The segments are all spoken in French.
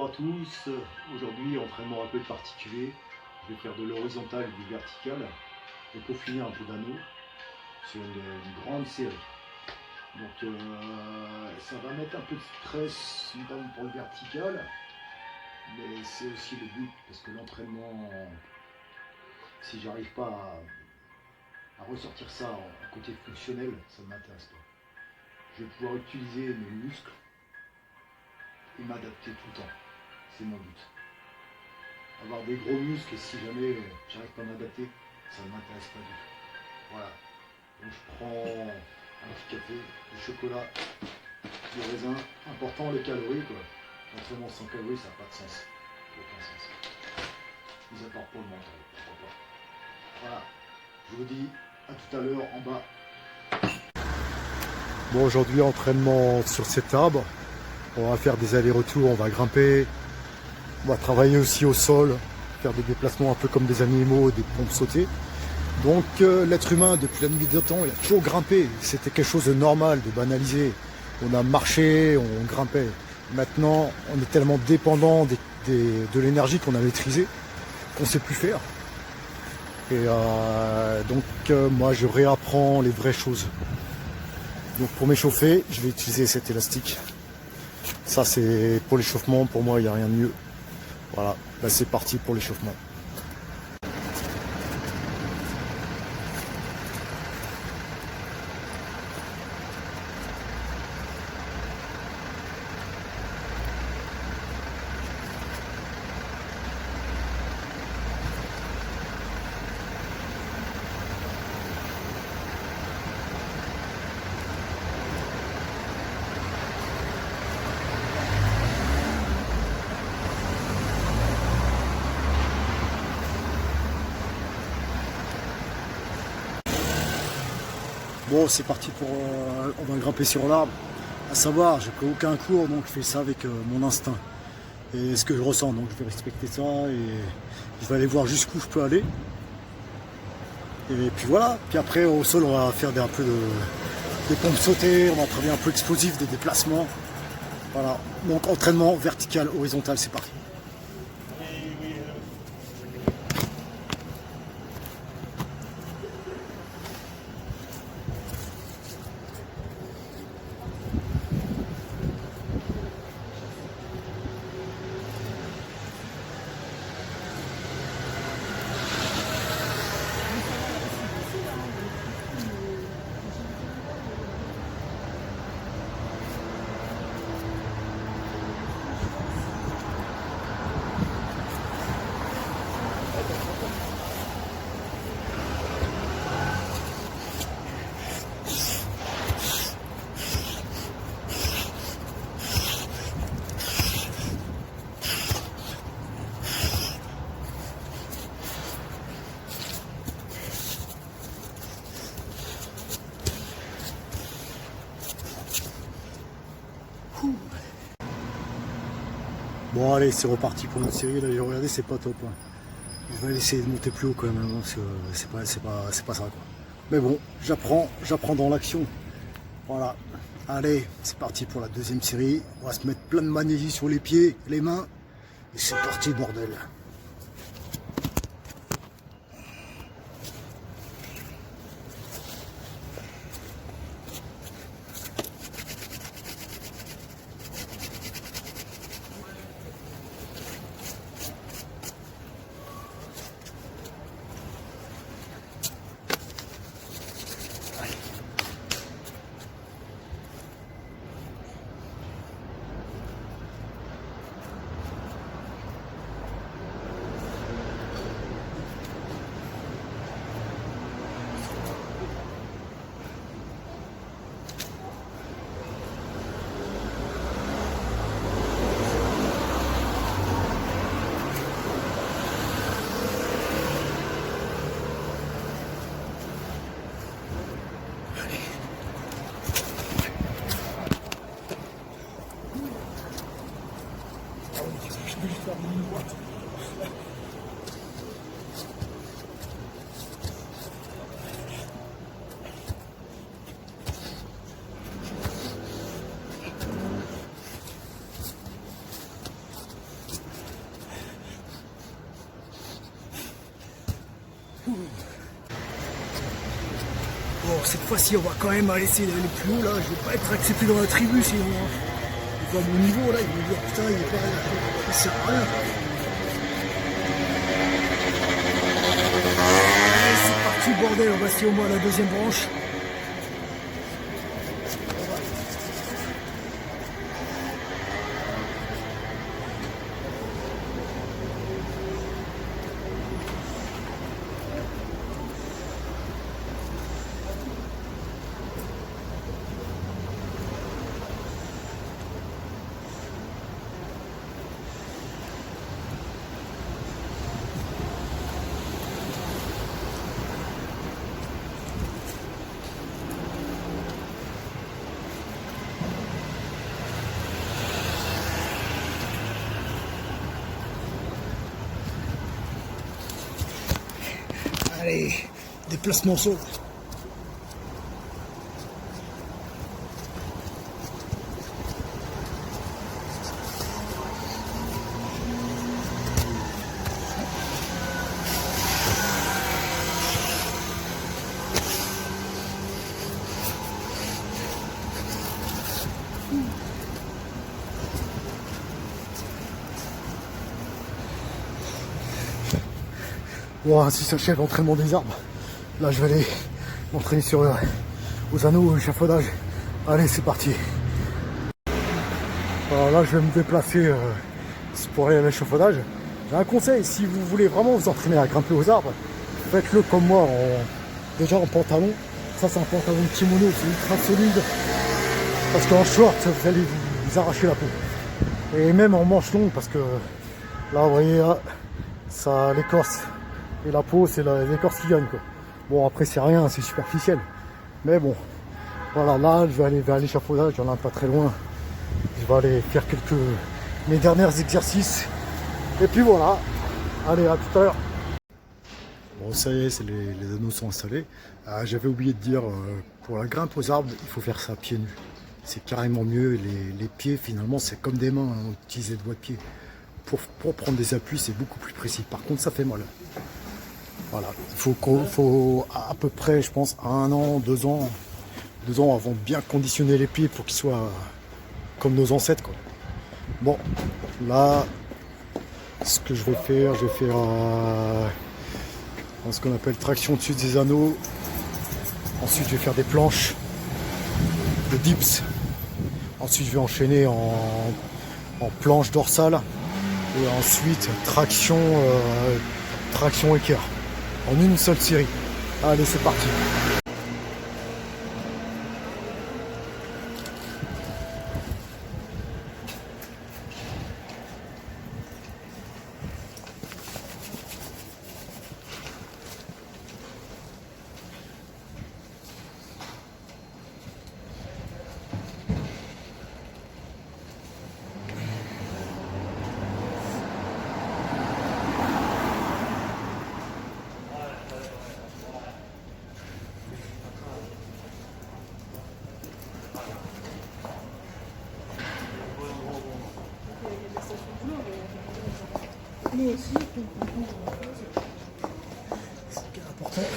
Bonjour à tous, aujourd'hui entraînement un peu particulier, je vais faire de l'horizontal et du vertical et peaufiner un peu d'anneau sur une grande série. Donc ça va mettre un peu de stress notamment pour le vertical, mais c'est aussi le but parce que l'entraînement, si j'arrive pas à ressortir ça en côté fonctionnel, ça ne m'intéresse pas. Je vais pouvoir utiliser mes muscles et m'adapter tout le temps. C'est mon but. Avoir des gros muscles, si jamais j'arrive pas à m'adapter, ça ne m'intéresse pas du tout. Voilà. Donc je prends un petit café, du chocolat, du raisin. Important les calories quoi. L'entraînement sans calories, ça n'a pas de sens. Aucun sens. Mis à part pour le mental, pourquoi pas. Voilà. Je vous dis à tout à l'heure en bas. Bon, aujourd'hui entraînement sur cet arbre. On va faire des allers-retours, on va grimper. On va travailler aussi au sol, faire des déplacements un peu comme des animaux, des pompes sautées. Donc l'être humain, depuis la nuit des temps, il a toujours grimpé. C'était quelque chose de normal, de banalisé. On a marché, on grimpait. Maintenant, on est tellement dépendant de l'énergie qu'on a maîtrisée qu'on ne sait plus faire. Et moi, je réapprends les vraies choses. Donc pour m'échauffer, je vais utiliser cet élastique. Ça, c'est pour l'échauffement. Pour moi, il n'y a rien de mieux. Voilà, là c'est parti pour l'échauffement. Bon, c'est parti pour... on va grimper sur l'arbre. À savoir, j'ai pris aucun cours, donc je fais ça avec mon instinct. Et ce que je ressens, donc je vais respecter ça et je vais aller voir jusqu'où je peux aller. Et puis voilà, puis après au sol on va faire des pompes sautées, on va travailler un peu explosif, des déplacements. Voilà, donc entraînement vertical, horizontal, c'est parti. Bon allez, c'est reparti pour notre série, là j'ai regardé, c'est pas top. Hein. Je vais essayer de monter plus haut quand même, hein, parce que c'est pas ça quoi. Mais bon, j'apprends dans l'action. Voilà. Allez, c'est parti pour la deuxième série. On va se mettre plein de magnésie sur les pieds, les mains. Et c'est parti bordel. Bon, cette fois-ci, on va quand même essayer d'aller plus haut là. Je vais pas être accepté dans la tribu sinon. Ils voient mon niveau là, ils vont dire putain, il est pas là, il sert à rien. Allez, c'est parti, bordel, on va essayer au moins la deuxième branche. Allez, déplacement saut. Bon, ainsi s'achève l'entraînement des arbres. Là, je vais aller m'entraîner sur aux anneaux, échafaudage. Allez, c'est parti. Alors là, je vais me déplacer pour aller à l'échafaudage. J'ai un conseil, si vous voulez vraiment vous entraîner à grimper aux arbres, faites-le comme moi, déjà en pantalon. Ça, c'est un pantalon de kimono, c'est ultra solide. Parce qu'en short, vous allez vous arracher la peau. Et même en manche longue, parce que là, vous voyez, là, ça l'écorce. Et la peau, c'est l'écorce qui gagne, quoi. Bon, après, c'est rien, c'est superficiel. Mais bon, voilà, là, je vais aller vers l'échafaudage, j'en ai pas très loin. Je vais aller faire mes derniers exercices. Et puis voilà, allez, à tout à l'heure. Bon, ça y est, les anneaux sont installés. J'avais oublié de dire, pour la grimpe aux arbres, il faut faire ça pieds nus. C'est carrément mieux. Les pieds, finalement, c'est comme des mains, hein, utiliser le doigt de pied. Pour prendre des appuis, c'est beaucoup plus précis. Par contre, ça fait mal. Voilà, il faut à peu près, je pense, 1 an, 2 ans avant de bien conditionner les pieds pour qu'ils soient comme nos ancêtres, quoi. Bon, là, ce que je vais faire ce qu'on appelle traction au-dessus des anneaux. Ensuite, je vais faire des planches de dips. Ensuite, je vais enchaîner en planche dorsale. Et ensuite, traction équerre. En une seule série. Allez, c'est parti. Nous aussi, ce qui est important,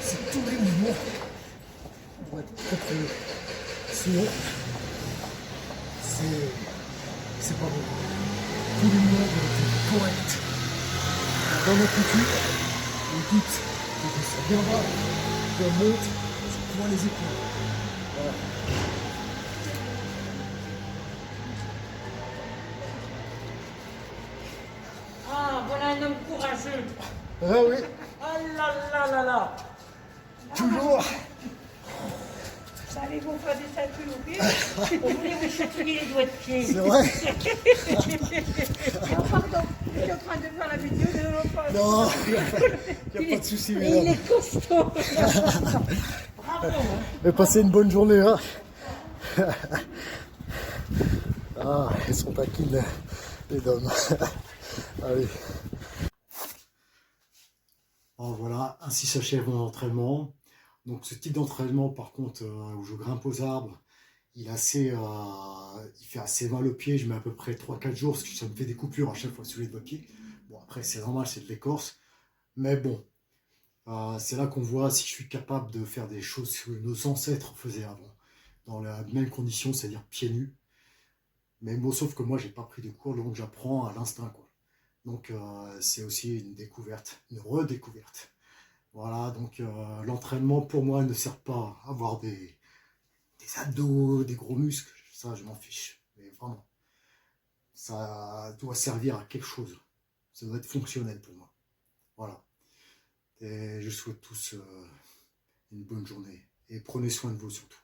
c'est tous les mouvements doivent être contrôlés. Sinon, c'est pas bon. Tous les mouvements doivent être corrects. Dans l'amplitude, les dips, il faut ça bien bas, on monte, je pointe les épaules. Voilà. Voilà un homme courageux. Ah oui, Oh là là là là. toujours. Vous allez vous faire des tatouages au pied. On voulait vous chatouiller les doigts de pied. C'est vrai. Oh, pardon, je suis en train de faire la vidéo de l'enfant. Non, il n'y a pas de souci, Il mesdames. est costaud. Bravo. Et passez une bonne journée. Hein. Ah, elles sont taquines, les dames. Allez. Oh, voilà, ainsi s'achève mon entraînement. Donc ce type d'entraînement, par contre, où je grimpe aux arbres, il fait assez mal aux pieds. Je mets à peu près 3-4 jours parce que ça me fait des coupures à chaque fois sur les doigts de pied. Bon, après, c'est normal, c'est de l'écorce. Mais bon, C'est là qu'on voit si je suis capable de faire des choses que nos ancêtres faisaient avant, dans la même condition, c'est-à-dire pieds nus. Mais bon, sauf que moi, j'ai pas pris de cours, donc j'apprends à l'instinct, quoi. Donc c'est aussi une découverte, une redécouverte. Voilà, donc l'entraînement pour moi ne sert pas à avoir des abdos, des gros muscles, ça je m'en fiche. Mais vraiment, ça doit servir à quelque chose. Ça doit être fonctionnel pour moi. Voilà. Et je souhaite tous une bonne journée. Et prenez soin de vous surtout.